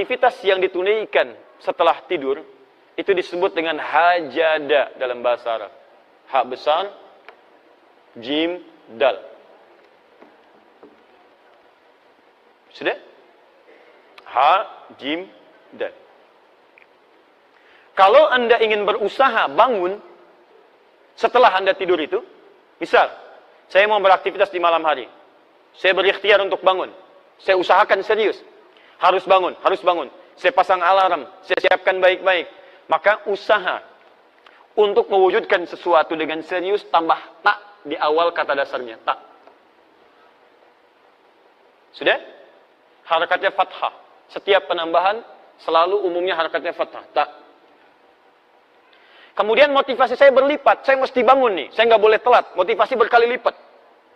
aktivitas yang ditunaikan setelah tidur itu disebut dengan hajada dalam bahasa Arab. Ha besar, jim, dal. Sudah? Ha, jim, dal. Kalau Anda ingin berusaha bangun setelah Anda tidur itu, misal, saya mau beraktivitas di malam hari. Saya berikhtiar untuk bangun. Saya usahakan serius. Harus bangun, harus bangun. Saya pasang alarm, saya siapkan baik-baik. Maka usaha untuk mewujudkan sesuatu dengan serius tambah tak di awal kata dasarnya, tak. Sudah? Harakatnya fathah. Setiap penambahan selalu umumnya harakatnya fathah, tak. Kemudian motivasi saya berlipat, saya mesti bangun nih, saya nggak boleh telat, motivasi berkali lipat.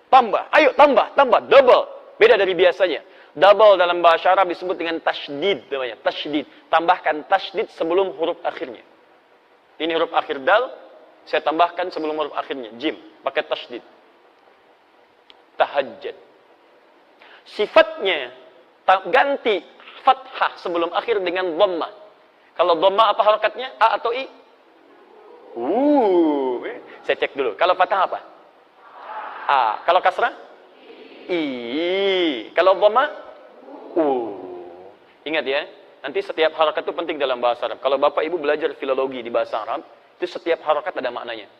Tambah, ayo tambah, tambah, double. Beda dari biasanya. Double dalam bahasa Arab disebut dengan tasydid namanya, tasydid. Tambahkan tasydid sebelum huruf akhirnya. Ini huruf akhir dal, saya tambahkan sebelum huruf akhirnya, jim, pakai tasydid. Tahajjud. Sifatnya ganti fathah sebelum akhir dengan dhammah. Kalau dhammah apa harakatnya? A atau I? Saya cek dulu. Kalau fathah apa? A. Kalau kasrah? I. Kalau dhamma? Ingat ya, nanti setiap harakat itu penting dalam bahasa Arab. Kalau Bapak Ibu belajar filologi di bahasa Arab, itu setiap harakat ada maknanya.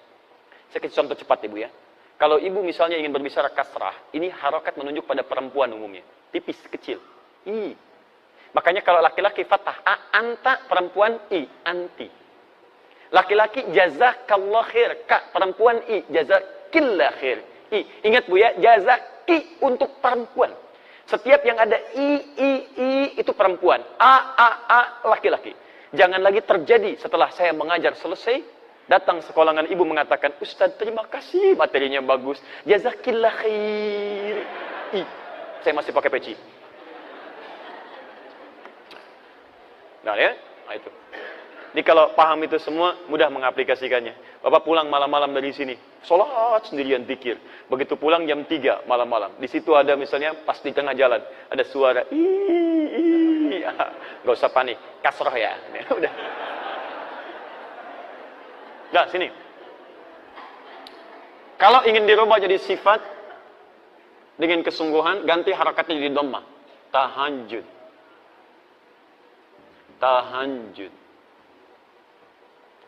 Saya kasih contoh cepat Ibu ya. Kalau Ibu misalnya ingin berbicara kasrah, ini harakat menunjuk pada perempuan umumnya. Tipis, kecil. I. Makanya kalau laki-laki fathah A, anta, perempuan I, anti. Laki-laki jazakallah khair, ka, perempuan I, jazakillah khair. I. Ingat Bu ya, jazaki untuk perempuan. Setiap yang ada I itu perempuan. A, laki-laki. Jangan lagi terjadi setelah saya mengajar selesai, datang sekolahan ibu mengatakan, Ustaz terima kasih, materinya bagus. Jazakillah khair. I. Saya masih pakai peci. Nah ya, nah itu. Jadi kalau paham itu semua, mudah mengaplikasikannya. Bapak pulang malam-malam dari sini, sholat sendirian zikir. Begitu pulang jam 3 malam-malam. Di situ ada misalnya pas di tengah jalan, ada suara, nggak usah panik, kasroh ya. Udah. Nah, sini. Kalau ingin dirubah jadi sifat, dengan kesungguhan, ganti harakatnya jadi dhammah. Tahajud. Tahajud.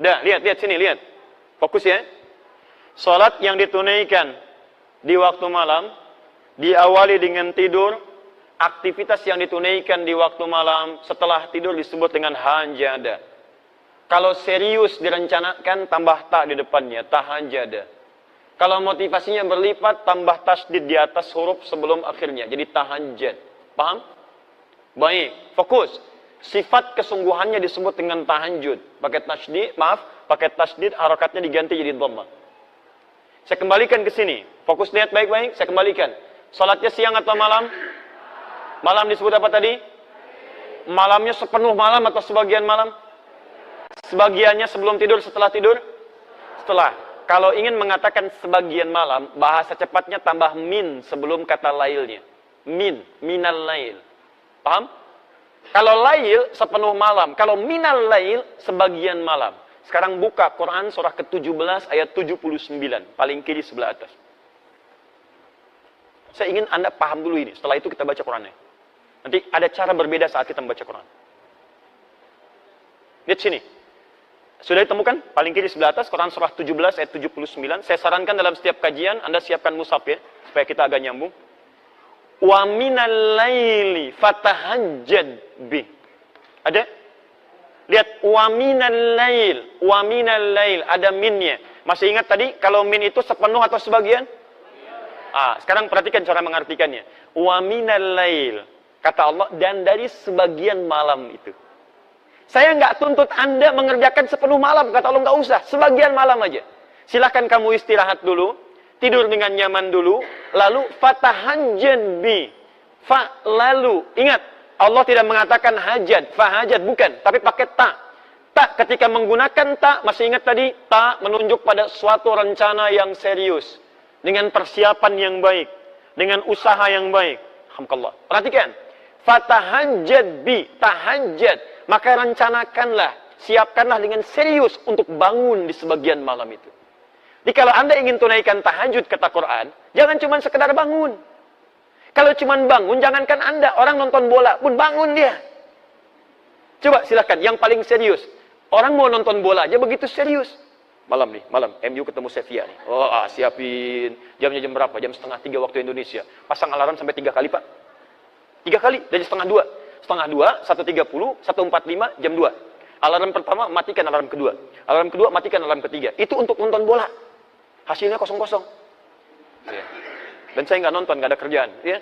Dah, lihat sini, lihat. Fokus ya. Salat yang ditunaikan di waktu malam, diawali dengan tidur, aktivitas yang ditunaikan di waktu malam, setelah tidur disebut dengan hajada. Kalau serius direncanakan, tambah ta di depannya, tahajada. Kalau motivasinya berlipat, tambah tasdid di atas huruf sebelum akhirnya, jadi tahajjud. Paham? Baik, fokus. Sifat kesungguhannya disebut dengan tahajud. Pakai tasdid, harakatnya diganti jadi dhammah. Saya kembalikan ke sini. Fokus lihat baik-baik, saya kembalikan. Salatnya siang atau malam? Malam disebut apa tadi? Malamnya sepenuh malam atau sebagian malam? Sebagiannya sebelum tidur, setelah tidur? Setelah. Kalau ingin mengatakan sebagian malam, bahasa cepatnya tambah min sebelum kata lailnya. Minal lail. Paham? Kalau lail sepenuh malam, kalau minal lail sebagian malam. Sekarang buka Quran surah ke-17 ayat 79, paling kiri sebelah atas. Saya ingin Anda paham dulu ini, setelah itu kita baca Qurannya. Nanti ada cara berbeda saat kita membaca Quran. Lihat sini. Sudah ditemukan? Paling kiri sebelah atas, Quran surah 17 ayat 79. Saya sarankan dalam setiap kajian, Anda siapkan mushaf ya, supaya kita agak nyambung. Wa minal laili fatahajjad bih. Ada? Lihat, wa minal lail, ada minnya. Masih ingat tadi kalau min itu sepenuh atau sebagian? Sekarang perhatikan cara mengartikannya. Wa minal lail, kata Allah, dan dari sebagian malam itu. Saya nggak tuntut Anda mengerjakan sepenuh malam, kata Allah, nggak usah, sebagian malam aja. Silahkan kamu istirahat dulu, tidur dengan nyaman dulu, lalu fatahajjad bi. Lalu, ingat, Allah tidak mengatakan hajat, fahajat, bukan, tapi pakai ta. Ta, ketika menggunakan ta, masih ingat tadi, ta menunjuk pada suatu rencana yang serius, dengan persiapan yang baik, dengan usaha yang baik. Alhamdulillah. Perhatikan, Fatahajjad bi, tahajjud. Maka rencanakanlah, siapkanlah dengan serius untuk bangun di sebagian malam itu. Jadi kalau Anda ingin tunaikan tahajud, kata Quran, jangan cuma sekedar bangun. Kalau cuma bangun, jangankan Anda, orang nonton bola pun bangun dia. Coba silakan, yang paling serius. Orang mau nonton bola aja begitu serius. Malam nih, malam, MU ketemu Sevilla nih. Oh, siapin. Jamnya jam berapa? Jam setengah 3 waktu Indonesia. Pasang alarm sampai 3 kali, Pak. 3 kali, dari setengah 2. Setengah 2, 1.30, 1.45, jam 2. Alarm pertama, matikan alarm kedua. Alarm kedua, matikan alarm ketiga. Itu untuk nonton bola. Hasilnya kosong-kosong. Ya. Dan saya nggak nonton, nggak ada kerjaan. Ya.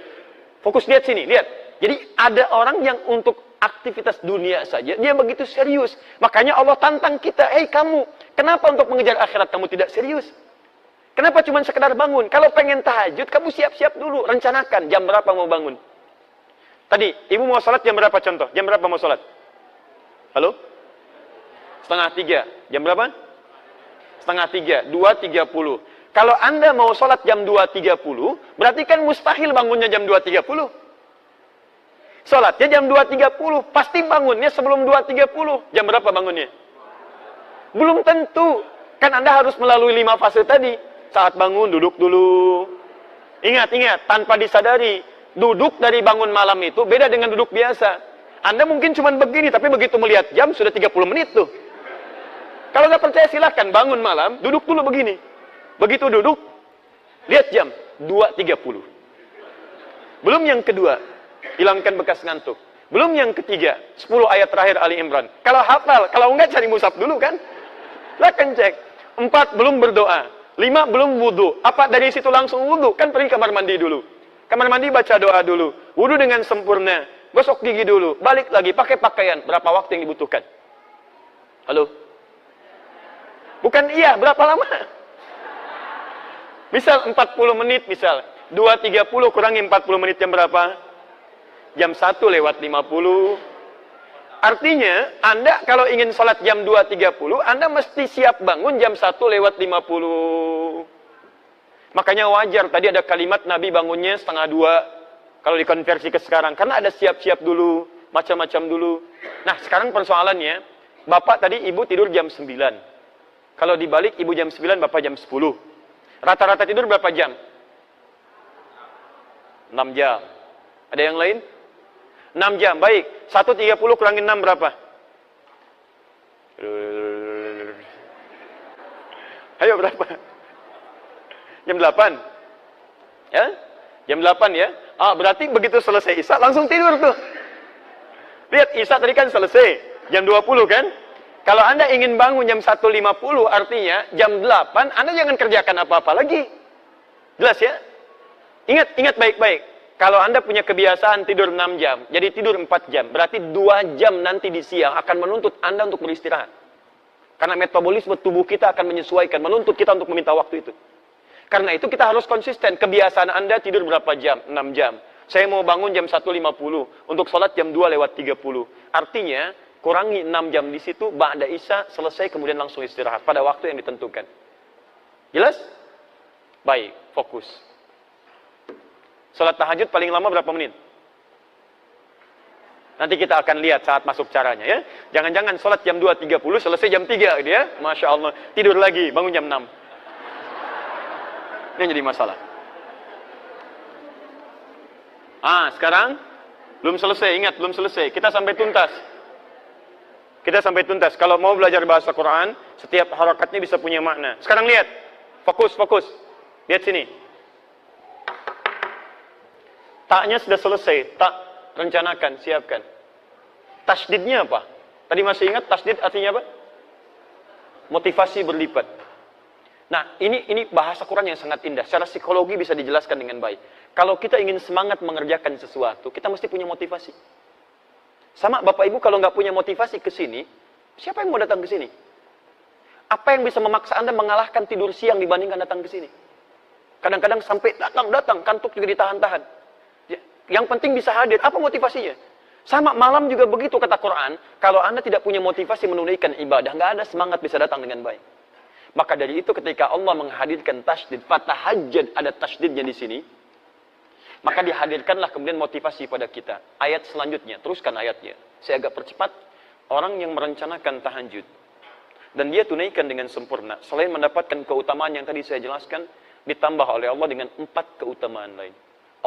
Fokus lihat sini, lihat. Jadi ada orang yang untuk aktivitas dunia saja, dia begitu serius. Makanya Allah tantang kita, hei kamu, kenapa untuk mengejar akhirat kamu tidak serius? Kenapa cuma sekedar bangun? Kalau pengen tahajud, kamu siap-siap dulu, rencanakan jam berapa mau bangun. Tadi, ibu mau sholat jam berapa contoh? Jam berapa mau sholat? Halo? Setengah 3. Jam berapa? Setengah 3. 2.30. Kalau Anda mau sholat jam 2.30, berarti kan mustahil bangunnya jam 2.30. Sholatnya jam 2.30. Pasti bangunnya sebelum 2.30. Jam berapa bangunnya? Belum tentu. Kan Anda harus melalui 5 fase tadi. Saat bangun, duduk dulu. Ingat, tanpa disadari. Duduk dari bangun malam itu beda dengan duduk biasa. Anda mungkin cuma begini, tapi begitu melihat jam sudah 30 menit tuh. Kalau nggak percaya silakan bangun malam, duduk dulu begini. Begitu duduk, lihat jam 2.30. Belum yang kedua, hilangkan bekas ngantuk. Belum yang ketiga, 10 ayat terakhir Ali Imran. Kalau hafal, kalau enggak cari mushaf dulu kan. Silakan cek. 4 belum berdoa, 5 belum wudu. Apa dari situ langsung wudu? Kan pergi kamar mandi dulu. Kamar mandi baca doa dulu, wudu dengan sempurna, gosok gigi dulu, balik lagi pakai pakaian. Berapa waktu yang dibutuhkan? Halo? Bukan iya, berapa lama? Misal 40 menit, misal 2.30 kurangi 40 menit jam berapa? Jam 1 lewat 50. Artinya, Anda kalau ingin sholat jam 2.30, Anda mesti siap bangun jam 1 lewat 50. Makanya wajar, tadi ada kalimat Nabi bangunnya setengah 2. Kalau dikonversi ke sekarang. Karena ada siap-siap dulu, macam-macam dulu. Nah, sekarang persoalannya, Bapak tadi Ibu tidur jam 9. Kalau dibalik, Ibu jam 9, Bapak jam 10. Rata-rata tidur berapa jam? 6 jam. Ada yang lain? 6 jam, baik. 1.30 kurangin 6 berapa? Ayo berapa? Jam 8. Ya? Jam 8 ya. Berarti begitu selesai Isya langsung tidur tuh. Lihat Isya tadi kan selesai jam 20 kan? Kalau Anda ingin bangun jam 1.50 artinya jam 8 Anda jangan kerjakan apa-apa lagi. Jelas ya? Ingat baik-baik. Kalau Anda punya kebiasaan tidur 6 jam, jadi tidur 4 jam, berarti 2 jam nanti di siang akan menuntut Anda untuk beristirahat. Karena metabolisme tubuh kita akan menyesuaikan, menuntut kita untuk meminta waktu itu. Karena itu kita harus konsisten. Kebiasaan Anda tidur berapa jam? 6 jam. Saya mau bangun jam 1.50. Untuk sholat jam 2 lewat 30. Artinya, kurangi 6 jam di situ, ba'da Isya, selesai, kemudian langsung istirahat. Pada waktu yang ditentukan. Jelas? Baik, fokus. Sholat tahajud paling lama berapa menit? Nanti kita akan lihat saat masuk caranya ya. Jangan-jangan sholat jam 2.30, selesai jam 3 gitu ya. Masya Allah. Tidur lagi, bangun jam 6. Ini yang jadi masalah. Sekarang belum selesai, ingat belum selesai. Kita sampai tuntas. Kalau mau belajar bahasa Quran, setiap harakatnya bisa punya makna. Sekarang lihat. Fokus. Lihat sini. Taknya sudah selesai. Tak, rencanakan, siapkan. Tasdidnya apa? Tadi masih ingat tasdid artinya apa? Motivasi berlipat. Nah, ini bahasa Quran yang sangat indah. Secara psikologi bisa dijelaskan dengan baik. Kalau kita ingin semangat mengerjakan sesuatu, kita mesti punya motivasi. Sama Bapak Ibu kalau nggak punya motivasi ke sini, siapa yang mau datang ke sini? Apa yang bisa memaksa Anda mengalahkan tidur siang dibandingkan datang ke sini? Kadang-kadang sampai datang, kantuk juga ditahan-tahan. Yang penting bisa hadir. Apa motivasinya? Sama malam juga begitu kata Quran. Kalau Anda tidak punya motivasi menunaikan ibadah, nggak ada semangat bisa datang dengan baik. Maka dari itu ketika Allah menghadirkan tasydid, fatahajjad, ada tasydidnya di sini. Maka dihadirkanlah kemudian motivasi pada kita. Ayat selanjutnya, teruskan ayatnya. Saya agak percepat. Orang yang merencanakan tahajud dan dia tunaikan dengan sempurna, selain mendapatkan keutamaan yang tadi saya jelaskan, ditambah oleh Allah dengan 4 keutamaan lain.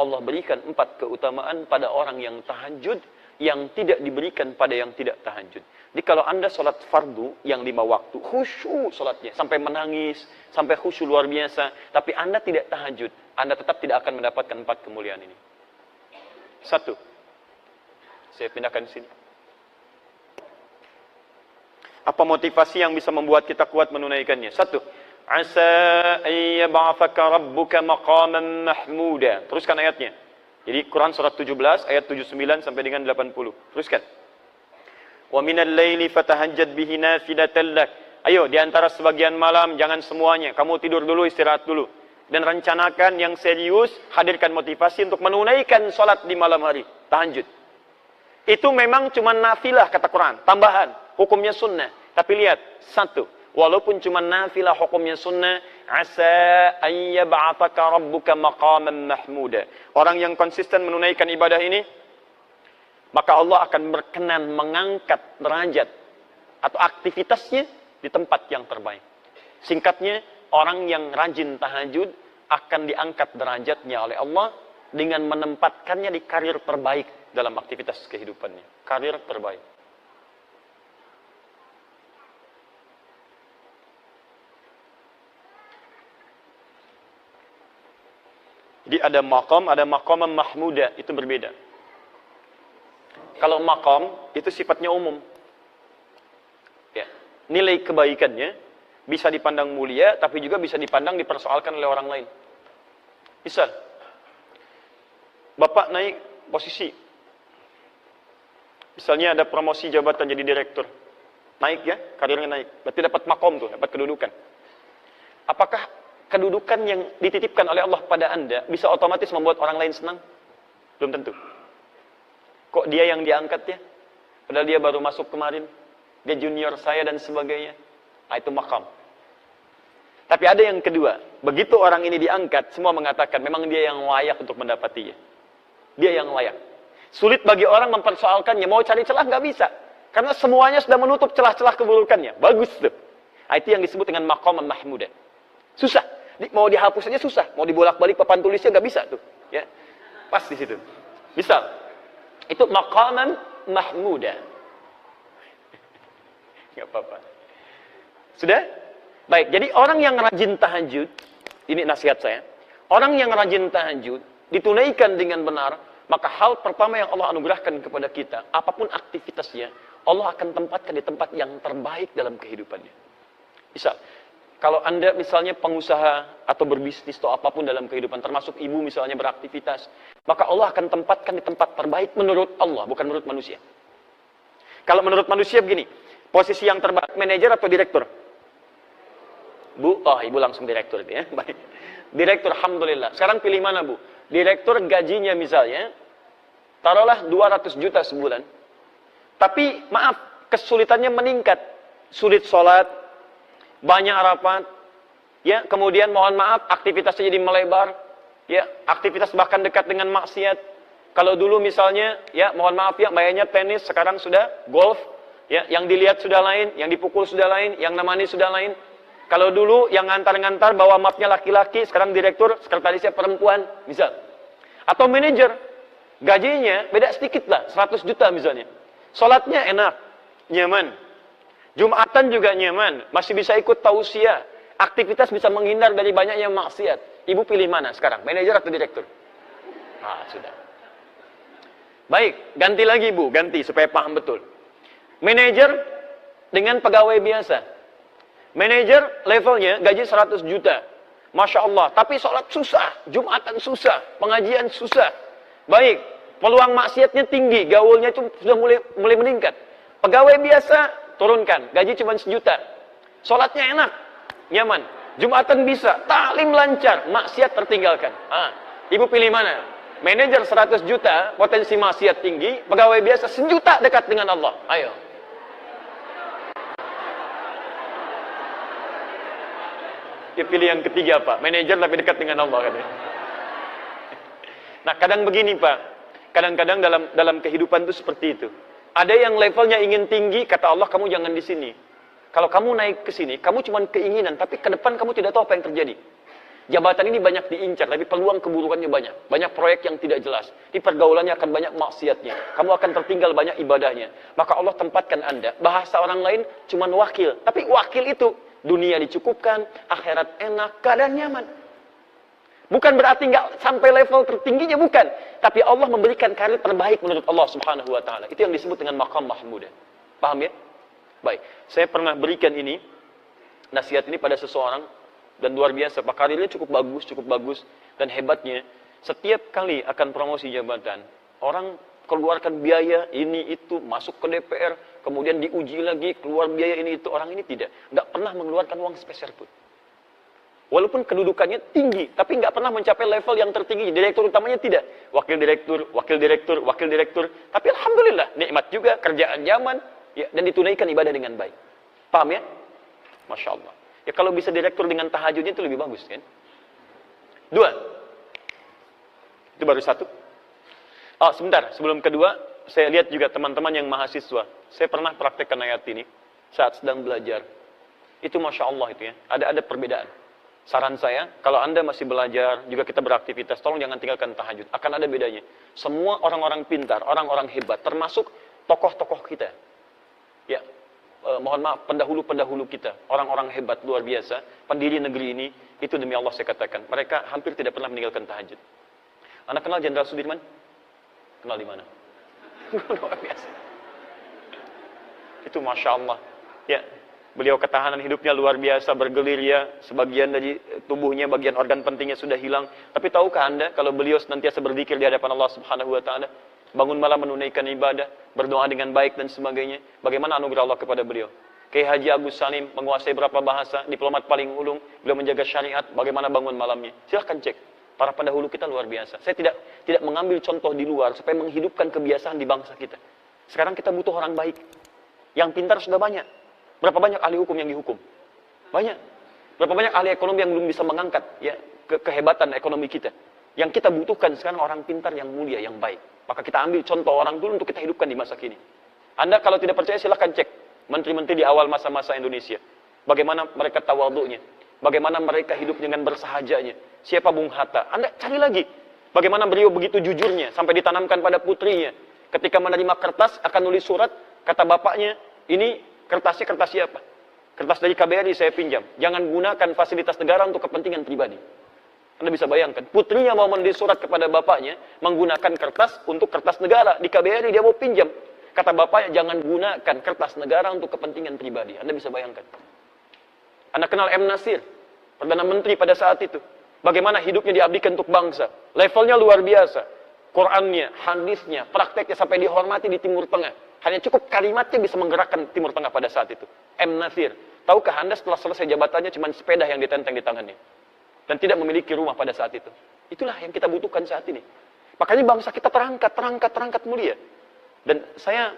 Allah berikan 4 keutamaan pada orang yang tahajud yang tidak diberikan pada yang tidak tahajud. Jadi kalau Anda sholat fardu yang 5 waktu, khusyuk sholatnya, sampai menangis, sampai khusyuk luar biasa, tapi Anda tidak tahajud, Anda tetap tidak akan mendapatkan 4 kemuliaan ini. 1. Saya pindahkan di sini. Apa motivasi yang bisa membuat kita kuat menunaikannya? 1. Asa ayyab'athaka rabbuka maqaman mahmuda. Teruskan ayatnya. Jadi Quran surat 17 ayat 79 sampai dengan 80. Teruskan. Wa minal laili fatahajjad bihi nafilatan lak. Ayo di antara sebagian malam, jangan semuanya. Kamu tidur dulu, istirahat dulu. Dan rencanakan yang serius, hadirkan motivasi untuk menunaikan salat di malam hari, tahajud. Itu memang cuma nafilah kata Quran, tambahan. Hukumnya sunnah. Tapi lihat, 1. Walaupun cuma nafilah hukumnya sunnah, asa ayyab'athaka rabbuka maqaman mahmuda. Orang yang konsisten menunaikan ibadah ini, maka Allah akan berkenan mengangkat derajat atau aktivitasnya di tempat yang terbaik. Singkatnya, orang yang rajin tahajud akan diangkat derajatnya oleh Allah dengan menempatkannya di karir terbaik dalam aktivitas kehidupannya. Karir terbaik. Jadi ada maqam mahmuda, itu berbeda. Kalau maqam, itu sifatnya umum. Ya. Nilai kebaikannya bisa dipandang mulia, tapi juga bisa dipandang dipersoalkan oleh orang lain. Misal, Bapak naik posisi. Misalnya ada promosi jabatan jadi direktur. Naik ya, karirnya naik. Berarti dapat maqam tuh, dapat kedudukan. Apakah kedudukan yang dititipkan oleh Allah pada Anda bisa otomatis membuat orang lain senang? Belum tentu. Kok dia yang diangkat ya? Padahal dia baru masuk kemarin. Dia junior saya dan sebagainya. Nah, itu maqam. Tapi ada yang kedua. Begitu orang ini diangkat, semua mengatakan memang dia yang layak untuk mendapatinya. Dia yang layak. Sulit bagi orang mempersoalkannya. Mau cari celah nggak bisa. Karena semuanya sudah menutup celah-celah keburukannya. Bagus tuh. Nah, itu yang disebut dengan maqam mahmudah. Susah. Mau dihapus aja susah. Mau dibolak-balik papan tulisnya nggak bisa tuh. Ya. Pas di situ. Misal, itu maqaman mahmuda. Nggak apa-apa. Sudah? Baik, jadi orang yang rajin tahajud, ini nasihat saya. Orang yang rajin tahajud, ditunaikan dengan benar, maka hal pertama yang Allah anugerahkan kepada kita, apapun aktivitasnya, Allah akan tempatkan di tempat yang terbaik dalam kehidupannya. Misal, kalau Anda misalnya pengusaha atau berbisnis atau apapun dalam kehidupan, termasuk ibu misalnya beraktivitas, maka Allah akan tempatkan di tempat terbaik menurut Allah, bukan menurut manusia. Kalau menurut manusia begini, posisi yang terbaik, manajer atau direktur? Bu, oh ibu langsung direktur itu ya. Baik. Direktur, alhamdulillah. Sekarang pilih mana bu? Direktur gajinya misalnya, taruhlah 200 juta sebulan. Tapi maaf, kesulitannya meningkat. Sulit sholat, banyak rapat, ya, kemudian mohon maaf aktivitasnya jadi melebar, ya, aktivitas bahkan dekat dengan maksiat. Kalau dulu misalnya, ya, mohon maaf ya, mainnya tenis, sekarang sudah golf, ya, yang dilihat sudah lain, yang dipukul sudah lain, yang nemani sudah lain. Kalau dulu yang ngantar-ngantar bawa mapnya laki-laki, sekarang direktur, sekretarisnya perempuan, misal. Atau manajer, gajinya beda sedikit lah, 100 juta misalnya. Sholatnya enak, nyaman. Jumatan juga nyaman, masih bisa ikut tausiah. Aktivitas bisa menghindar dari banyaknya maksiat. Ibu pilih mana sekarang, manajer atau direktur? Ah, sudah. Baik, ganti lagi Bu, ganti supaya paham betul. Manajer dengan pegawai biasa. Manajer levelnya gaji 100 juta. Masya Allah, tapi sholat susah, Jumatan susah, pengajian susah. Baik, peluang maksiatnya tinggi, gaulnya itu sudah mulai meningkat. Pegawai biasa, turunkan, gaji cuma 1 juta. Sholatnya enak, nyaman. Jumatan bisa, taklim lancar, maksiat tertinggalkan. Ah, ibu pilih mana? Manajer 100 juta, potensi maksiat tinggi, pegawai biasa 1 juta dekat dengan Allah. Ayo. Dia pilih yang ketiga Pak, manajer tapi dekat dengan Allah katanya. Nah, kadang begini Pak, kadang-kadang dalam kehidupan itu seperti itu. Ada yang levelnya ingin tinggi, kata Allah kamu jangan di sini. Kalau kamu naik ke sini, kamu cuma keinginan, tapi ke depan kamu tidak tahu apa yang terjadi. Jabatan ini banyak diincar, tapi peluang keburukannya banyak. Banyak proyek yang tidak jelas. Di pergaulannya akan banyak maksiatnya. Kamu akan tertinggal banyak ibadahnya. Maka Allah tempatkan Anda, bahasa orang lain cuma wakil. Tapi wakil itu, dunia dicukupkan, akhirat enak, keadaan nyaman. Bukan berarti nggak sampai level tertingginya, bukan. Tapi Allah memberikan karir terbaik menurut Allah Subhanahu wa Ta'ala. Itu yang disebut dengan maqam mahmudah. Paham ya? Baik, saya pernah berikan ini, nasihat ini pada seseorang, dan luar biasa, Pak, karirnya cukup bagus, dan hebatnya, setiap kali akan promosi jabatan, orang keluarkan biaya ini itu, masuk ke DPR, kemudian diuji lagi, keluar biaya ini itu, orang ini tidak. Nggak pernah mengeluarkan uang sepeser pun. Walaupun kedudukannya tinggi, tapi nggak pernah mencapai level yang tertinggi. Direktur utamanya tidak. Wakil direktur. Tapi alhamdulillah, nikmat juga, kerjaan zaman, ya, dan ditunaikan ibadah dengan baik. Paham ya? Masya Allah. Ya kalau bisa direktur dengan tahajudnya itu lebih bagus kan? 2. Itu baru 1. Oh, sebentar. Sebelum kedua, saya lihat juga teman-teman yang mahasiswa. Saya pernah praktekkan ayat ini saat sedang belajar. Itu Masya Allah itu ya. Ada perbedaan. Saran saya, kalau Anda masih belajar, juga kita beraktivitas, tolong jangan tinggalkan tahajud. Akan ada bedanya. Semua orang-orang pintar, orang-orang hebat, termasuk tokoh-tokoh kita. Ya, mohon maaf, pendahulu-pendahulu kita, orang-orang hebat luar biasa, pendiri negeri ini, itu demi Allah saya katakan, mereka hampir tidak pernah meninggalkan tahajud. Anda kenal Jenderal Sudirman? Kenal di mana? Luar biasa. Itu Masya Allah. Ya, beliau ketahanan hidupnya luar biasa, bergelir ya, sebagian dari tubuhnya, bagian organ pentingnya sudah hilang. Tapi tahukah Anda, kalau beliau senantiasa berzikir di hadapan Allah Subhanahu wa Ta'ala, bangun malam menunaikan ibadah, berdoa dengan baik dan sebagainya. Bagaimana anugerah Allah kepada beliau? Kiai Haji Agus Salim menguasai berapa bahasa, diplomat paling ulung, beliau menjaga syariat, bagaimana bangun malamnya. Silahkan cek. Para pendahulu kita luar biasa. Saya tidak mengambil contoh di luar supaya menghidupkan kebiasaan di bangsa kita. Sekarang kita butuh orang baik. Yang pintar sudah banyak. Berapa banyak ahli hukum yang dihukum? Banyak. Berapa banyak ahli ekonomi yang belum bisa mengangkat ya kehebatan ekonomi kita. Yang kita butuhkan sekarang orang pintar yang mulia, yang baik. Maka kita ambil contoh orang dulu untuk kita hidupkan di masa kini. Anda kalau tidak percaya silahkan cek menteri-menteri di awal masa-masa Indonesia. Bagaimana mereka tawadhu'nya. Bagaimana mereka hidup dengan bersahajanya. Siapa Bung Hatta? Anda cari lagi. Bagaimana beliau begitu jujurnya sampai ditanamkan pada putrinya. Ketika menerima kertas akan nulis surat, kata bapaknya, ini kertasnya kertas siapa? Kertas dari KBRI saya pinjam. Jangan gunakan fasilitas negara untuk kepentingan pribadi. Anda bisa bayangkan, putrinya mau menulis surat kepada bapaknya, menggunakan kertas untuk kertas negara. Di KBRI dia mau pinjam. Kata bapaknya, jangan gunakan kertas negara untuk kepentingan pribadi. Anda bisa bayangkan. Anda kenal M. Nasir, Perdana Menteri pada saat itu. Bagaimana hidupnya diabdikan untuk bangsa. Levelnya luar biasa. Qurannya, hadisnya, prakteknya sampai dihormati di Timur Tengah. Hanya cukup kalimatnya bisa menggerakkan Timur Tengah pada saat itu. M. Nasir. Tahukah Anda setelah selesai jabatannya cuma sepeda yang ditenteng di tangannya. Dan tidak memiliki rumah pada saat itu. Itulah yang kita butuhkan saat ini. Makanya bangsa kita terangkat mulia. Dan saya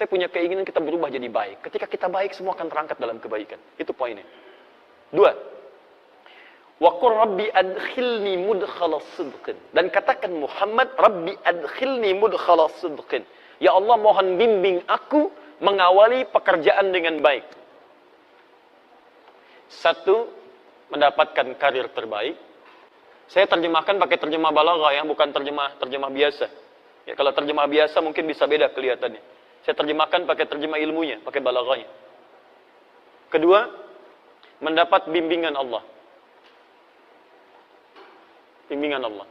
punya keinginan kita berubah jadi baik. Ketika kita baik, semua akan terangkat dalam kebaikan. Itu poinnya. 2. Wa qur rabbi adkhilni mudkhalas sidqin. Dan katakan Muhammad, Rabbi adkhilni mudkhalas sidqin. Ya Allah, mohon bimbing aku mengawali pekerjaan dengan baik. 1, mendapatkan karir terbaik. Saya terjemahkan pakai terjemah balaghah ya, bukan terjemah biasa. Ya, kalau terjemah biasa mungkin bisa beda kelihatannya. Saya terjemahkan pakai terjemah ilmunya, pakai balaghahnya. 2, mendapat bimbingan Allah. Bimbingan Allah.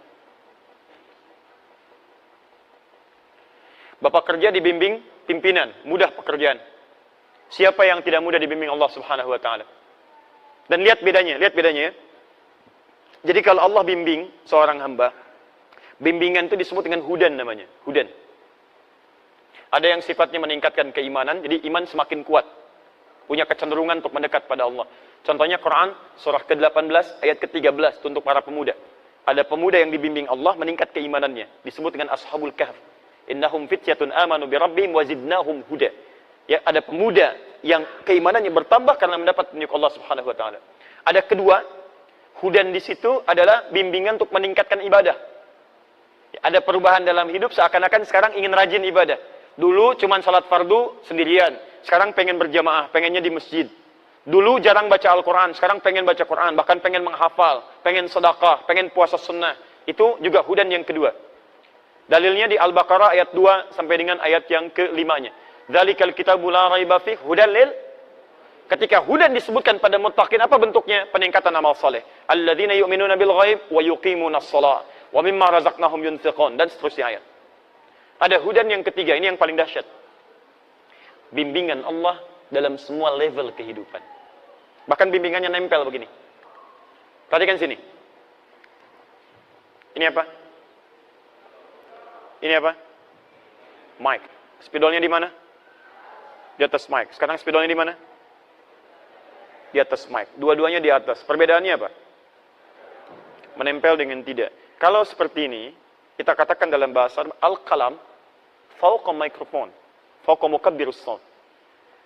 Bapak kerja dibimbing pimpinan, mudah pekerjaan. Siapa yang tidak mudah dibimbing Allah Subhanahu wa Ta'ala? Dan lihat bedanya ya. Jadi kalau Allah bimbing seorang hamba, bimbingan itu disebut dengan hudan namanya, hudan. Ada yang sifatnya meningkatkan keimanan, jadi iman semakin kuat. Punya kecenderungan untuk mendekat pada Allah. Contohnya Quran, surah ke-18, ayat ke-13, untuk para pemuda. Ada pemuda yang dibimbing Allah, meningkat keimanannya. Disebut dengan Ashabul Kahf. Innahum fityatun amanu birabbihim wazidnahum huda. Ya, ada pemuda yang keimanannya bertambah karena mendapat petunjuk Allah Subhanahu wa Ta'ala. Ada kedua, hudan di situ adalah bimbingan untuk meningkatkan ibadah. Ada perubahan dalam hidup, seakan-akan sekarang ingin rajin ibadah. Dulu cuman salat fardu sendirian, sekarang pengen berjamaah, pengennya di masjid. Dulu jarang baca Al-Quran, sekarang pengen baca Quran, bahkan pengen menghafal, pengen sedekah, pengen puasa sunnah. Itu juga hudan yang kedua. Dalilnya di Al-Baqarah ayat 2 sampai dengan ayat yang ke-5-nya. Dzalikal kitabu la raiba fih hudan lil. Ketika hudan disebutkan pada muttaqin, apa bentuknya? Peningkatan amal saleh. Alladzina yu'minuna bil ghaib wa yuqimunas shalah wa mimma razaqnahum yunfiqun, dan seterusnya ayat. Ada hudan yang ketiga, ini yang paling dahsyat. Bimbingan Allah dalam semua level kehidupan. Bahkan bimbingannya nempel begini. Perhatikan sini. Ini apa? Ini apa? Mic. Spidolnya di mana? Di atas mic. Sekarang spidolnya di mana? Di atas mic. Dua-duanya di atas. Perbedaannya apa? Menempel dengan tidak. Kalau seperti ini, kita katakan dalam bahasa al-qalam fauqa mikrofon, fauqa mukabbirus shaut.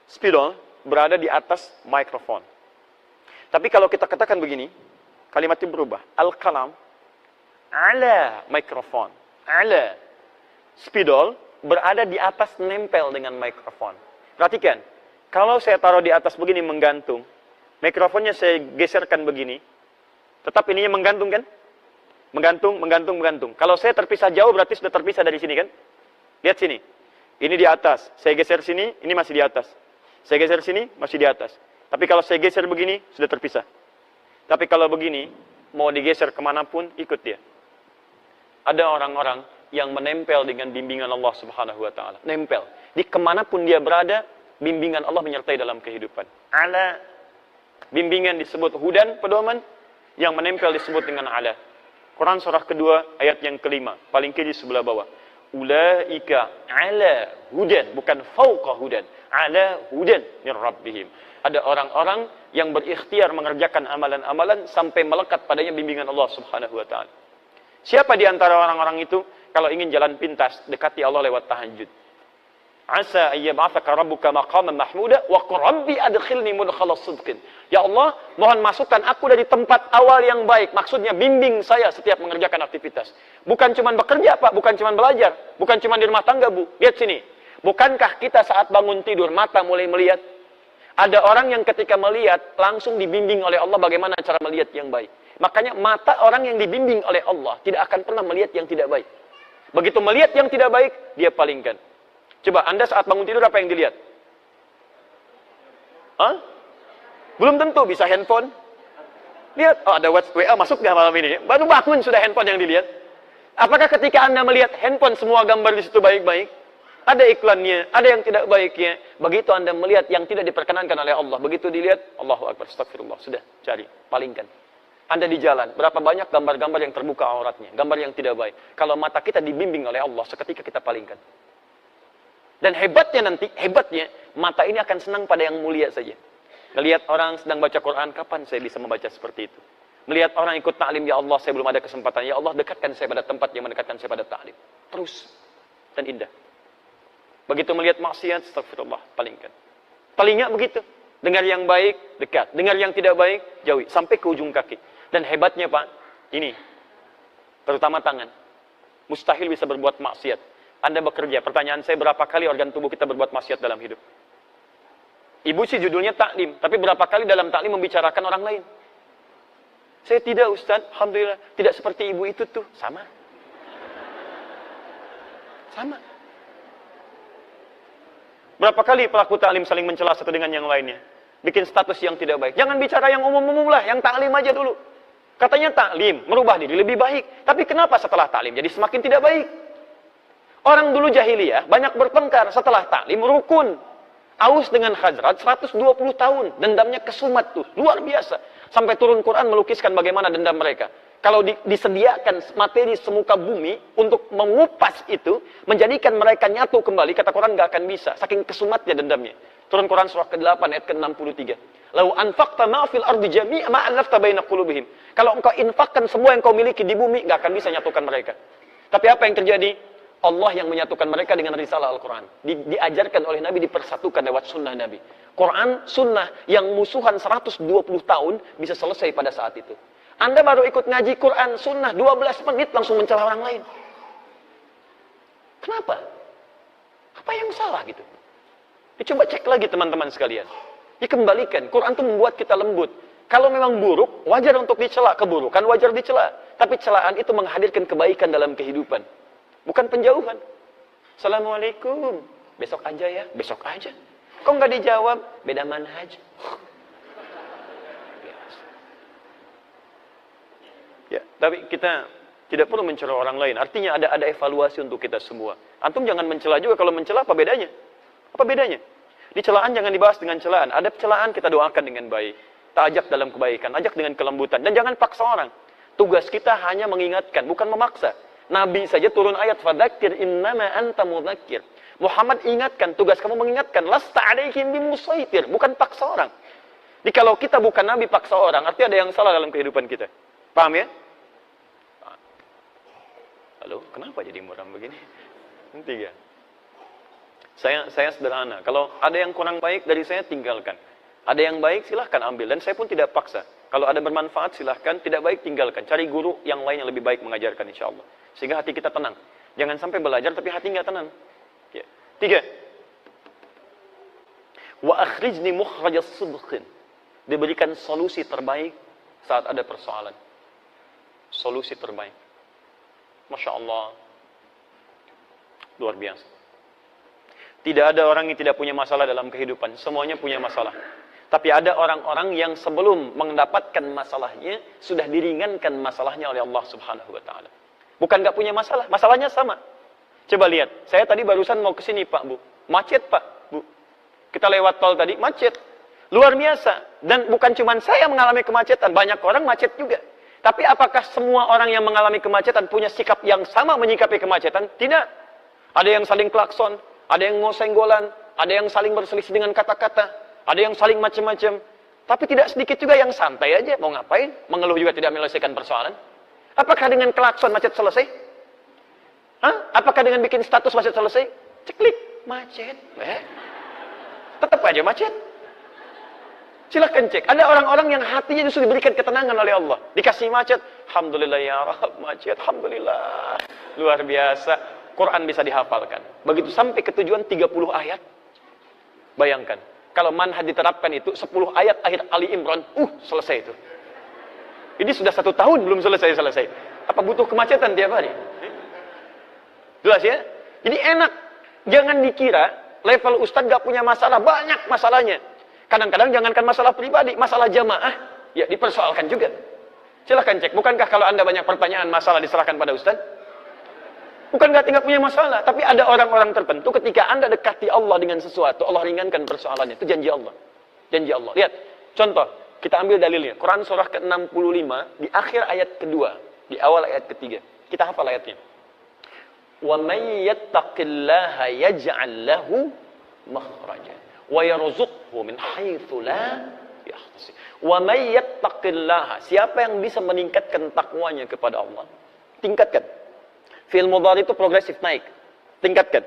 Spidol berada di atas mikrofon. Tapi kalau kita katakan begini, kalimatnya berubah. Al-qalam ala mikrofon. Ala. Spidol berada di atas, nempel dengan mikrofon. Perhatikan, kalau saya taruh di atas begini menggantung, mikrofonnya saya geserkan begini, tetap ininya menggantung kan? Menggantung, menggantung, menggantung. Kalau saya terpisah jauh berarti sudah terpisah dari sini kan? Lihat sini. Ini di atas. Saya geser sini, ini masih di atas. Saya geser sini, masih di atas. Tapi kalau saya geser begini, sudah terpisah. Tapi kalau begini, mau digeser kemanapun, ikut dia. Ada orang-orang yang menempel dengan bimbingan Allah Subhanahu wa ta'ala. Nempel. Di kemanapun dia berada, bimbingan Allah menyertai dalam kehidupan. Ala. Bimbingan disebut hudan, pedoman. Yang menempel disebut dengan ala. Quran surah kedua, ayat yang kelima. Paling kiri sebelah bawah. Ulaika ala hudan. Bukan fauqa hudan. Ala hudan min rabbihim. Ada orang-orang yang berikhtiar mengerjakan amalan-amalan sampai melekat padanya bimbingan Allah Subhanahu wa ta'ala. Siapa di antara orang-orang itu? Kalau ingin jalan pintas, dekati Allah lewat tahajud. Asa ayyab'atsaka rabbuka maqaman mahmuda wa qur rabbi adkhilni mudkhalas sidqin. Ya Allah, mohon masukkan aku dari tempat awal yang baik. Maksudnya bimbing saya setiap mengerjakan aktivitas. Bukan cuma bekerja, Pak, bukan cuma belajar, bukan cuma di rumah tangga, Bu. Lihat sini. Bukankah kita saat bangun tidur mata mulai melihat? Ada orang yang ketika melihat langsung dibimbing oleh Allah bagaimana cara melihat yang baik. Makanya mata orang yang dibimbing oleh Allah tidak akan pernah melihat yang tidak baik. Begitu melihat yang tidak baik, dia palingkan. Coba Anda saat bangun tidur apa yang dilihat? Hah? Belum tentu, bisa handphone. Lihat, oh ada WA masuk nggak malam ini? Baru bangun sudah handphone yang dilihat. Apakah ketika Anda melihat handphone semua gambar di situ baik-baik? Ada iklannya, ada yang tidak baiknya. Begitu Anda melihat yang tidak diperkenankan oleh Allah, begitu dilihat, Allahu Akbar, astagfirullah, sudah, cari, palingkan. Anda di jalan, berapa banyak gambar-gambar yang terbuka auratnya, gambar yang tidak baik. Kalau mata kita dibimbing oleh Allah, seketika kita palingkan. Dan hebatnya nanti, mata ini akan senang pada yang mulia saja. Melihat orang sedang baca Quran, kapan saya bisa membaca seperti itu? Melihat orang ikut ta'lim, ya Allah, saya belum ada kesempatan. Ya Allah, dekatkan saya pada tempat yang mendekatkan saya pada ta'lim. Terus, dan indah. Begitu melihat maksiat, astagfirullah, palingkan. Telinga begitu. Dengar yang baik, dekat. Dengar yang tidak baik, jauhi. Sampai ke ujung kaki. Dan hebatnya, Pak, ini. Terutama tangan. Mustahil bisa berbuat maksiat. Anda bekerja. Pertanyaan saya, berapa kali organ tubuh kita berbuat maksiat dalam hidup? Ibu sih judulnya taklim. Tapi berapa kali dalam taklim membicarakan orang lain? Saya tidak, Ustaz. Alhamdulillah. Tidak seperti ibu itu tuh. Sama. Sama. Berapa kali pelaku taklim saling mencela satu dengan yang lainnya? Bikin status yang tidak baik. Jangan bicara yang umum-umum lah. Yang taklim aja dulu. Katanya taklim, merubah diri lebih baik. Tapi kenapa setelah taklim jadi semakin tidak baik? Orang dulu jahiliyah banyak bertengkar. Setelah taklim rukun. Aus dengan Khazraj 120 tahun. Dendamnya kesumat tuh. Luar biasa. Sampai turun Quran melukiskan bagaimana dendam mereka. Kalau disediakan materi semuka bumi untuk mengupas itu, menjadikan mereka nyatu kembali, kata Quran nggak akan bisa. Saking kesumatnya dendamnya. Turun Quran surah ke-8 ayat ke-63. Lau anfaqta ma fil ardi jami'a ma allafta baina qulubihim. Kalau engkau infakkan semua yang kau miliki di bumi, nggak akan bisa nyatukan mereka. Tapi apa yang terjadi? Allah yang menyatukan mereka dengan risalah Al-Quran. Diajarkan oleh Nabi, dipersatukan lewat sunnah Nabi. Quran, sunnah yang musuhan 120 tahun bisa selesai pada saat itu. Anda baru ikut ngaji Quran, sunnah, 12 menit langsung mencela orang lain. Kenapa? Apa yang salah gitu? Coba cek lagi teman-teman sekalian. Dikembalikan. Quran itu membuat kita lembut. Kalau memang buruk, wajar untuk dicela. Keburukan wajar dicela. Tapi celaan itu menghadirkan kebaikan dalam kehidupan. Bukan penjauhan. Assalamualaikum. Besok aja ya. Besok aja. Kok nggak dijawab? Beda manhaj. Ya, tapi kita tidak perlu mencela orang lain. Artinya ada evaluasi untuk kita semua. Antum jangan mencela juga. Kalau mencela apa bedanya? Apa bedanya? Di celaan jangan dibahas dengan celaan. Ada celaan kita doakan dengan baik. Kita ajak dalam kebaikan, ajak dengan kelembutan. Dan jangan paksa orang. Tugas kita hanya mengingatkan, bukan memaksa. Nabi saja turun ayat, fadzakir innama anta mudzakir. Muhammad ingatkan, tugas kamu mengingatkan. Lasta alaihim bimusaitir, bukan paksa orang. Jadi kalau kita bukan Nabi paksa orang, artinya ada yang salah dalam kehidupan kita. Paham ya? Halo, kenapa jadi muram begini? Tiga. Saya sederhana. Kalau ada yang kurang baik dari saya, tinggalkan. Ada yang baik, silahkan ambil. Dan saya pun tidak paksa. Kalau ada bermanfaat, silahkan. Tidak baik, tinggalkan. Cari guru yang lain yang lebih baik mengajarkan, insya Allah. Sehingga hati kita tenang. Jangan sampai belajar, tapi hati nggak tenang. Ya. 3. Wa akhrijni mukhrajas sidqin. Diberikan solusi terbaik saat ada persoalan. Solusi terbaik. Masya Allah. Luar biasa. Tidak ada orang yang tidak punya masalah dalam kehidupan. Semuanya punya masalah. Tapi ada orang-orang yang sebelum mendapatkan masalahnya, sudah diringankan masalahnya oleh Allah Subhanahu wa Ta'ala. Bukan nggak punya masalah, masalahnya sama. Coba lihat, saya tadi barusan mau ke sini Pak Bu. Macet Pak Bu. Kita lewat tol tadi, macet. Luar biasa. Dan bukan cuma saya mengalami kemacetan, banyak orang macet juga. Tapi apakah semua orang yang mengalami kemacetan punya sikap yang sama menyikapi kemacetan? Tidak. Ada yang saling klakson, ada yang ngosenggolan, ada yang saling berselisih dengan kata-kata, ada yang saling macam-macam. Tapi tidak sedikit juga yang santai aja. Mau ngapain? Mengeluh juga tidak menyelesaikan persoalan. Apakah dengan klakson macet selesai? Hah? Apakah dengan bikin status macet selesai? Ceklik, macet. Tetap aja macet. Silahkan cek. Ada orang-orang yang hatinya justru diberikan ketenangan oleh Allah. Dikasih macet. Alhamdulillah ya Rabb, macet. Alhamdulillah. Luar biasa. Quran bisa dihafalkan. Begitu sampai ke tujuan 30 ayat. Bayangkan. Kalau manhaj diterapkan itu 10 ayat akhir Ali Imran. Selesai itu. Ini sudah 1 tahun belum selesai-selesai. Apa butuh kemacetan tiap hari? Jelas ya? Jadi enak. Jangan dikira level ustadz gak punya masalah. Banyak masalahnya. Kadang-kadang jangankan masalah pribadi. Masalah jamaah. Ya dipersoalkan juga. Silahkan cek. Bukankah kalau anda banyak pertanyaan masalah diserahkan pada ustadz? Bukan nggak punya masalah, tapi ada orang-orang tertentu ketika anda dekati Allah dengan sesuatu, Allah ringankan persoalannya. Itu janji Allah. Janji Allah. Lihat, contoh, kita ambil dalilnya. Quran surah ke-65, di akhir ayat kedua, di awal ayat ketiga. Kita hafal ayatnya. Wa may yattaqillaha yaj'al lahu makhraja wa yarzuqhu min haitsu la yahtasib. Wa may yattaqillaha, siapa yang bisa meningkatkan takwanya kepada Allah? Tingkatkan. Fi'il mudhari itu progresif naik. Tingkatkan.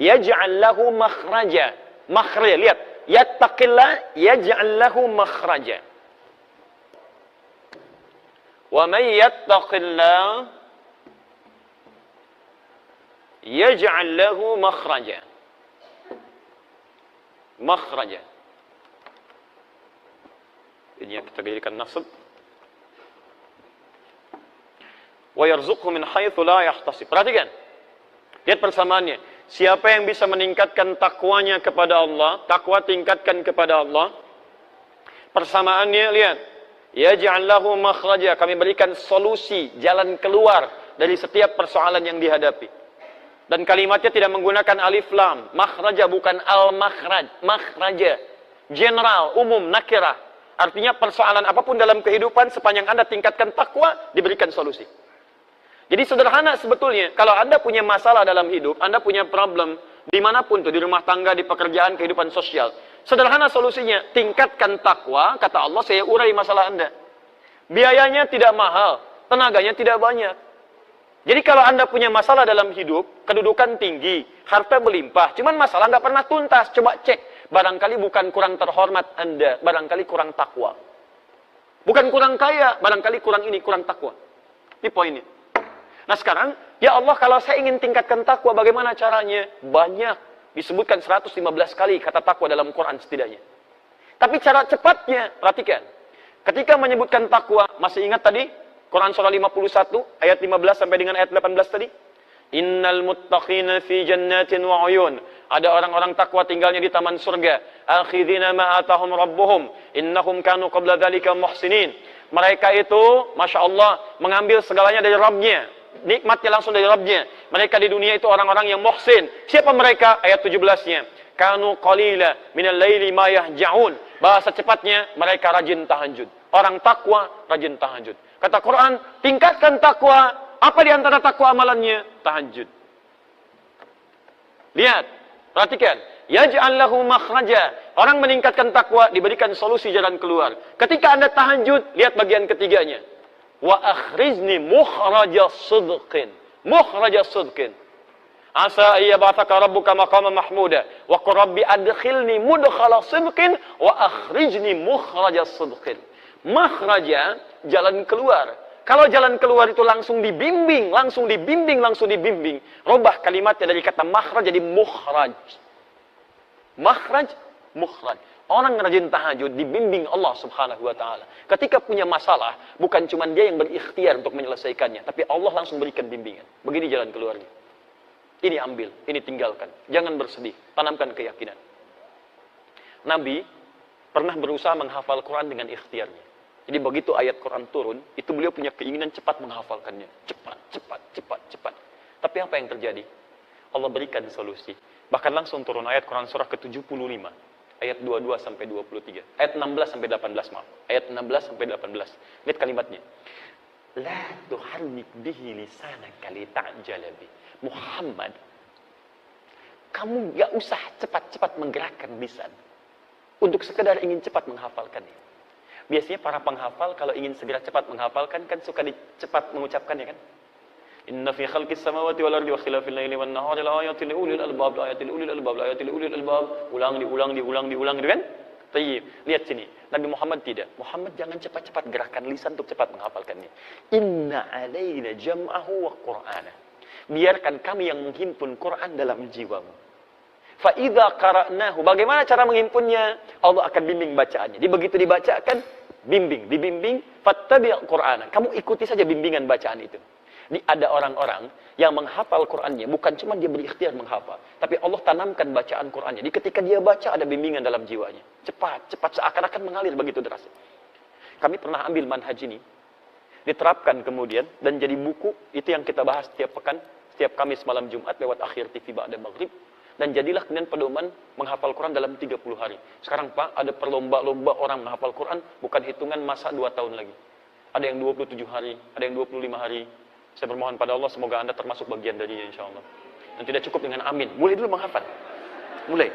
Yaj'al lahu makhraja. Makhraja, lihat. Yattaqillah yaj'al lahu makhraja. Wa may yattaqillah yaj'al lahu makhraja. Makhraja. Ini yang kita jadikan nasab. Wa yarzuqhu min haitsu la yahtasib. Perhatikan. Lihat persamaannya. Siapa yang bisa meningkatkan takwanya kepada Allah, takwa tingkatkan kepada Allah. Persamaannya lihat. Yaj'al lahu makhraja, kami berikan solusi, jalan keluar dari setiap persoalan yang dihadapi. Dan kalimatnya tidak menggunakan alif lam. Makhraja bukan al-makhraj, makhraja. General, umum, nakirah. Artinya persoalan apapun dalam kehidupan sepanjang Anda tingkatkan takwa, diberikan solusi. Jadi sederhana sebetulnya, kalau Anda punya masalah dalam hidup, Anda punya problem, dimanapun tuh, di rumah tangga, di pekerjaan, kehidupan sosial. Sederhana solusinya, tingkatkan takwa, kata Allah, saya urai masalah Anda. Biayanya tidak mahal, tenaganya tidak banyak. Jadi kalau Anda punya masalah dalam hidup, kedudukan tinggi, harta melimpah, cuman masalah nggak pernah tuntas, coba cek. Barangkali bukan kurang terhormat Anda, barangkali kurang takwa. Bukan kurang kaya, barangkali kurang ini, kurang takwa. Ini poinnya. Nah sekarang, Ya Allah, kalau saya ingin tingkatkan takwa, bagaimana caranya? Banyak. Disebutkan 115 kali kata takwa dalam Quran setidaknya. Tapi cara cepatnya, perhatikan. Ketika menyebutkan takwa, masih ingat tadi? Quran surah 51, ayat 15 sampai dengan ayat 18 tadi? Innal muttaqina fi jannatin wa uyun. Ada orang-orang takwa tinggalnya di taman surga. Akhidhina ma atahum rabbuhum. Innahum kanu qabla dhalika muhsinin. Mereka itu, Masya Allah, mengambil segalanya dari Rabbnya. Nikmatnya langsung dari Rabbnya. Mereka di dunia itu orang-orang yang muhsin. Siapa mereka? Ayat 17-nya. Kanu qalila minal laili ma yahja'un. Bahasa cepatnya, mereka rajin tahajud. Orang takwa, rajin tahajud. Kata Quran, tingkatkan takwa. Apa di antara takwa amalannya? Tahajud. Lihat, perhatikan. Yaj'al lahu makhraja. Orang meningkatkan takwa, diberikan solusi jalan keluar. Ketika Anda tahajud, lihat bagian ketiganya. Wa akhrizni mukhraja sidqin. Mukhraja sidqin. Asa ayyab'atsaka rabbuka maqaman mahmuda. Wa qur rabbi adkhilni mudkhala sidqin wa akhrijni mukhraja sidqin. Makhraja, jalan keluar. Kalau jalan keluar itu langsung dibimbing, langsung dibimbing, langsung dibimbing. Rubah kalimatnya dari kata makhraj jadi mukhraj. Makhraj, mukhraj. Orang rajin tahajud dibimbing Allah Subhanahu wa taala. Ketika punya masalah, bukan cuma dia yang berikhtiar untuk menyelesaikannya, tapi Allah langsung berikan bimbingan. Begini jalan keluarnya. Ini ambil, ini tinggalkan. Jangan bersedih, tanamkan keyakinan. Nabi pernah berusaha menghafal Quran dengan ikhtiarnya. Jadi begitu ayat Quran turun, itu beliau punya keinginan cepat menghafalkannya. Cepat, cepat, cepat, cepat. Tapi apa yang terjadi? Allah berikan solusi. Bahkan langsung turun ayat Quran surah ke-75. Ayat 22 sampai 23. Ayat 16 sampai 18, maaf. Ayat 16 sampai 18. Lihat kalimatnya. La tuharrik bihi lisanaka lita'jala bi. Muhammad, kamu gak usah cepat-cepat menggerakkan lisan untuk sekedar ingin cepat menghafalkannya. Biasanya para penghafal kalau ingin segera cepat menghafalkan kan suka cepat mengucapkannya kan. Inna fi khalqis samawati wal ardi wa ikhtilafil laili wan nahari laayatin liulil albab, laayatin liulil albab, laayatin liulil albab. Ulang gitu kan? Tayyib. Lihat sini. Nabi Muhammad tidak. Muhammad jangan cepat-cepat gerakan lisan untuk cepat menghafalkannya. Inna alaina jam'ahu wa qur'ana. Biarkan kami yang menghimpun Quran dalam jiwamu. Fa idza qara'nahu, bagaimana cara menghimpunnya? Allah akan bimbing bacaannya. Jadi begitu dibacakan, dibimbing, fattabi' Qur'ana. Kamu ikuti saja bimbingan bacaan itu. Ini ada orang-orang yang menghafal Qur'annya, bukan cuma dia berikhtiar menghafal, tapi Allah tanamkan bacaan Qur'annya. Jadi ketika dia baca ada bimbingan dalam jiwanya. Cepat seakan-akan mengalir begitu deras. Kami pernah ambil manhaj ini, diterapkan kemudian dan jadi buku, itu yang kita bahas setiap pekan, setiap Kamis malam Jumat lewat Akhir TV ba'da maghrib. Dan jadilah kemudian pedoman menghafal Quran dalam 30 hari. Sekarang Pak, ada perlomba-lomba orang menghafal Quran, bukan hitungan masa 2 tahun lagi. Ada yang 27 hari, ada yang 25 hari. Saya bermohon pada Allah, semoga Anda termasuk bagian darinya insya Allah. Dan tidak cukup dengan amin. Mulai dulu menghafal. Mulai.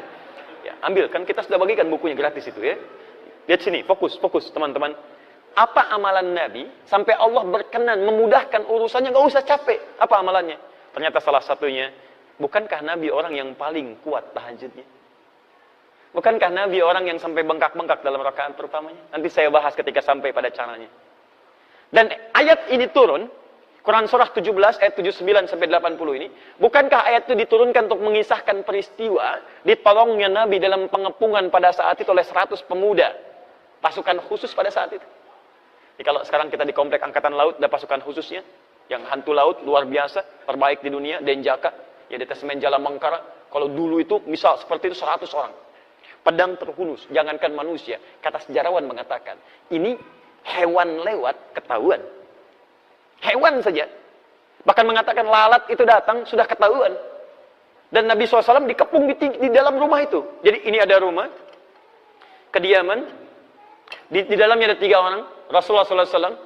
Ya, ambil, kan kita sudah bagikan bukunya gratis itu ya. Lihat sini, fokus teman-teman. Apa amalan Nabi, sampai Allah berkenan, memudahkan urusannya, gak usah capek. Apa amalannya? Ternyata salah satunya, bukankah Nabi orang yang paling kuat tahajudnya? Bukankah Nabi orang yang sampai bengkak-bengkak dalam rakaat pertamanya? Nanti saya bahas ketika sampai pada caranya. Dan ayat ini turun, Quran surah 17 ayat 79 sampai 80 ini, bukankah ayat itu diturunkan untuk mengisahkan peristiwa ditolongnya Nabi dalam pengepungan pada saat itu oleh 100 pemuda, pasukan khusus pada saat itu. Jadi kalau sekarang kita di komplek angkatan laut, ada pasukan khususnya, yang hantu laut luar biasa, terbaik di dunia, Denjaka. Ya, detasemen Jala Mangkara, kalau dulu itu misal seperti itu 100 orang. Pedang terhunus, jangankan manusia. Kata sejarawan mengatakan, ini hewan lewat ketahuan. Hewan saja. Bahkan mengatakan lalat itu datang sudah ketahuan. Dan Nabi SAW dikepung di dalam rumah itu. Jadi ini ada rumah, kediaman, di dalamnya ada 3 orang, Rasulullah SAW,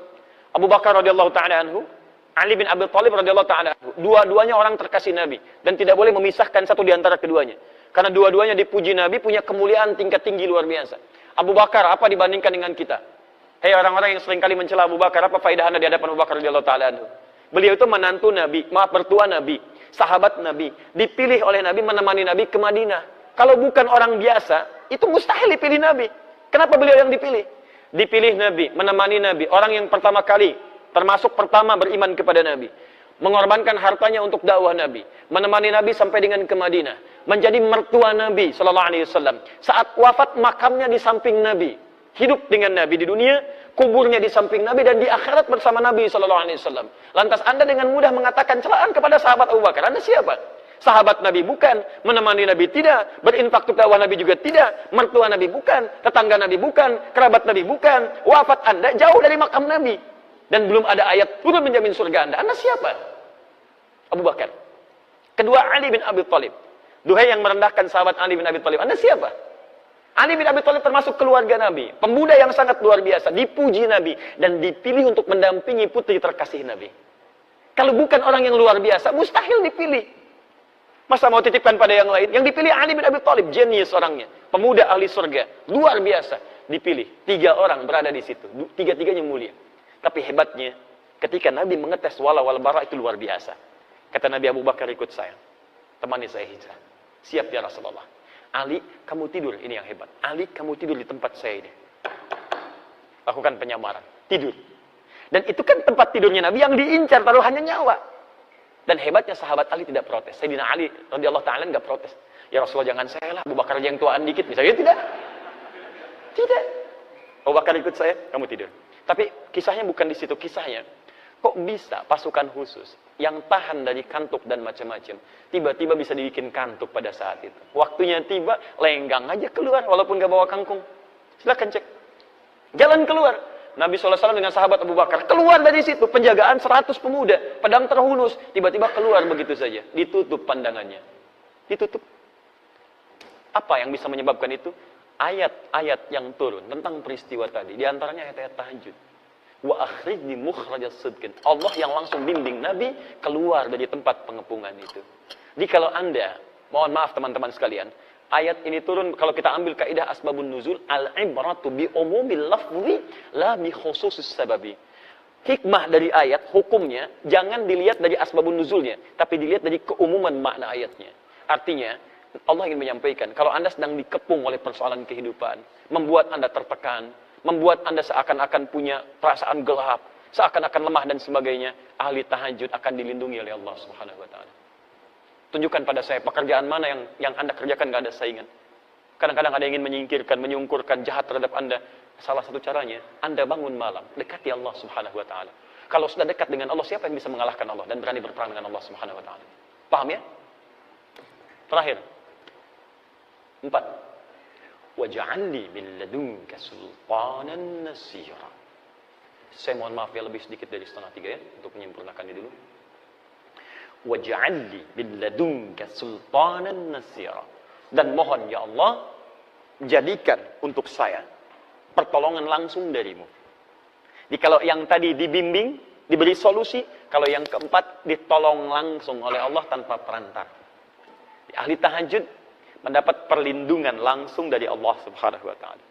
Abu Bakar radhiyallahu ta'ala anhu, Ali bin Abi Thalib radhiyallahu ta'ala anhu. Dua-duanya orang terkasih Nabi. Dan tidak boleh memisahkan satu di antara keduanya. Karena dua-duanya dipuji Nabi, punya kemuliaan tingkat tinggi luar biasa. Abu Bakar, apa dibandingkan dengan kita? Hei orang-orang yang seringkali mencela Abu Bakar, apa faedah Anda di hadapan Abu Bakar radhiyallahu ta'ala anhu? Beliau itu menantu Nabi, mertua Nabi, sahabat Nabi. Dipilih oleh Nabi, menemani Nabi ke Madinah. Kalau bukan orang biasa, itu mustahil dipilih Nabi. Kenapa beliau yang dipilih? Dipilih Nabi, menemani Nabi. Orang yang pertama kali, termasuk pertama beriman kepada Nabi. mengorbankan hartanya untuk dakwah Nabi, menemani Nabi sampai dengan ke Madinah, menjadi mertua Nabi sallallahu alaihi wasallam. Saat wafat makamnya di samping Nabi, hidup dengan Nabi di dunia, kuburnya di samping Nabi, dan di akhirat bersama Nabi sallallahu alaihi wasallam. Lantas Anda dengan mudah mengatakan celaan kepada sahabat Abu Bakar. Anda siapa? Sahabat Nabi bukan, menemani Nabi tidak, berinfak untuk dakwah Nabi juga tidak, mertua Nabi bukan, tetangga Nabi bukan, kerabat Nabi bukan. Wafat Anda jauh dari makam Nabi, dan belum ada ayat turun menjamin surga Anda. Anda siapa? Abu Bakar. Kedua, Ali bin Abi Thalib. Duhai yang merendahkan sahabat Ali bin Abi Thalib. Anda siapa? Ali bin Abi Thalib termasuk keluarga Nabi. Pemuda yang sangat luar biasa. Dipuji Nabi. Dan dipilih untuk mendampingi putri terkasih Nabi. Kalau bukan orang yang luar biasa, mustahil dipilih. Masa mau titipkan pada yang lain? Yang dipilih Ali bin Abi Thalib. Jenius orangnya. Pemuda ahli surga. Luar biasa. Dipilih. 3 orang berada di situ. 3-3-nya mulia. Tapi hebatnya, ketika Nabi mengetes wala wal bara, itu luar biasa. Kata Nabi, Abu Bakar, ikut saya. Temani saya hijrah. Siap ya Rasulullah. Ali, kamu tidur. Ini yang hebat. Ali, kamu tidur di tempat saya ini. Lakukan penyamaran. Tidur. Dan itu kan tempat tidurnya Nabi yang diincar taruhannya nyawa. Dan hebatnya sahabat Ali tidak protes. Sayyidina Ali radhiyallahu ta'ala enggak protes. Ya Rasulullah, jangan saya lah. Abu Bakar aja yang tuaan dikit. Misalnya tidak. Tidak. Abu Bakar, ikut saya. Kamu tidur. Tapi kisahnya bukan di situ. Kisahnya, kok bisa pasukan khusus yang tahan dari kantuk dan macam-macam, tiba-tiba bisa dibikin kantuk pada saat itu. Waktunya tiba, lenggang aja keluar, walaupun gak bawa kangkung. Silahkan cek. Jalan keluar. Nabi SAW dengan sahabat Abu Bakar, keluar dari situ. Penjagaan 100 pemuda, pedang terhunus. Tiba-tiba keluar begitu saja. Ditutup pandangannya. Ditutup. Apa yang bisa menyebabkan itu? Ayat-ayat yang turun tentang peristiwa tadi. Di antaranya ayat-ayat tahajud. Wa akhrijni mukhrajas sidqin. Allah yang langsung bimbing Nabi keluar dari tempat pengepungan itu. Jadi kalau Anda, mohon maaf teman-teman sekalian, ayat ini turun kalau kita ambil kaidah asbabun nuzul, al-ibratu bi umumil lafzi la bi khususis sababi. Hikmah dari ayat, hukumnya jangan dilihat dari asbabun nuzulnya, tapi dilihat dari keumuman makna ayatnya. Artinya, Allah ingin menyampaikan, kalau Anda sedang dikepung oleh persoalan kehidupan, membuat Anda tertekan, membuat Anda seakan-akan punya perasaan gelap, seakan-akan lemah dan sebagainya, ahli tahajud akan dilindungi oleh Allah Subhanahu wa taala. Tunjukkan pada saya pekerjaan mana yang Anda kerjakan gak ada saingan. Kadang-kadang ada yang ingin menyingkirkan, menyungkurkan jahat terhadap Anda. Salah satu caranya, Anda bangun malam, dekati Allah Subhanahu wa taala. Kalau sudah dekat dengan Allah, siapa yang bisa mengalahkan Allah dan berani berperang dengan Allah Subhanahu wa taala? Paham ya? Terakhir. 4. Waj'alni min ladunka sultanan nasira. Saya mohon maaf ya, lebih sedikit dari 2:30 ya, untuk menyempurnakannya dulu. Waj'alni min ladunka sultanan nasira. Dan mohon ya Allah, jadikan untuk saya pertolongan langsung darimu. Jadi kalau yang tadi dibimbing, diberi solusi, kalau yang keempat ditolong langsung oleh Allah tanpa perantar. Di ahli tahajud mendapat perlindungan langsung dari Allah Subhanahu wa taala.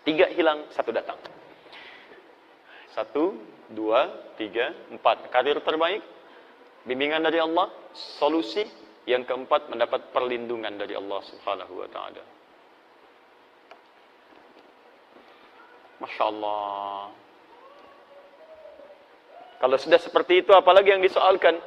3 hilang, 1 datang. 1, 2, 3, 4. Karir terbaik, bimbingan dari Allah, solusi. Yang keempat, mendapat perlindungan dari Allah Subhanahu wa taala. Masya Allah. Kalau sudah seperti itu, apalagi yang disoalkan?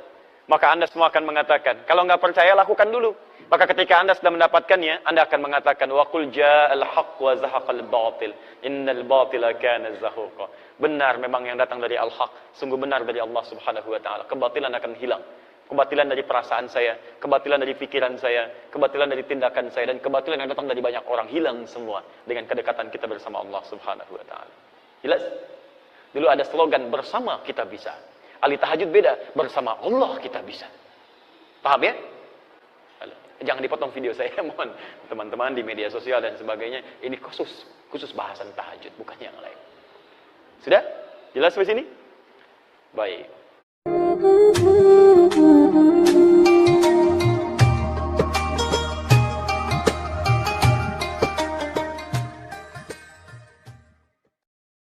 Maka Anda semua akan mengatakan, kalau nggak percaya, lakukan dulu. Maka ketika Anda sudah mendapatkannya, Anda akan mengatakan, wa qul ja'al haqq wa zahaqal batil, innal batila kana zahuqa. Benar memang yang datang dari al-haq, sungguh benar dari Allah Subhanahu wa taala. Kebatilan akan hilang. Kebatilan dari perasaan saya, kebatilan dari pikiran saya, kebatilan dari tindakan saya, dan kebatilan yang datang dari banyak orang hilang semua dengan kedekatan kita bersama Allah Subhanahu wa taala. Jelas? Dulu ada slogan, bersama kita bisa. Ahli tahajud beda, bersama Allah kita bisa. Paham ya? Jangan dipotong video saya, mohon teman-teman di media sosial dan sebagainya. Ini khusus bahasan tahajud, bukan yang lain. Sudah? Jelas sampai sini? Baik.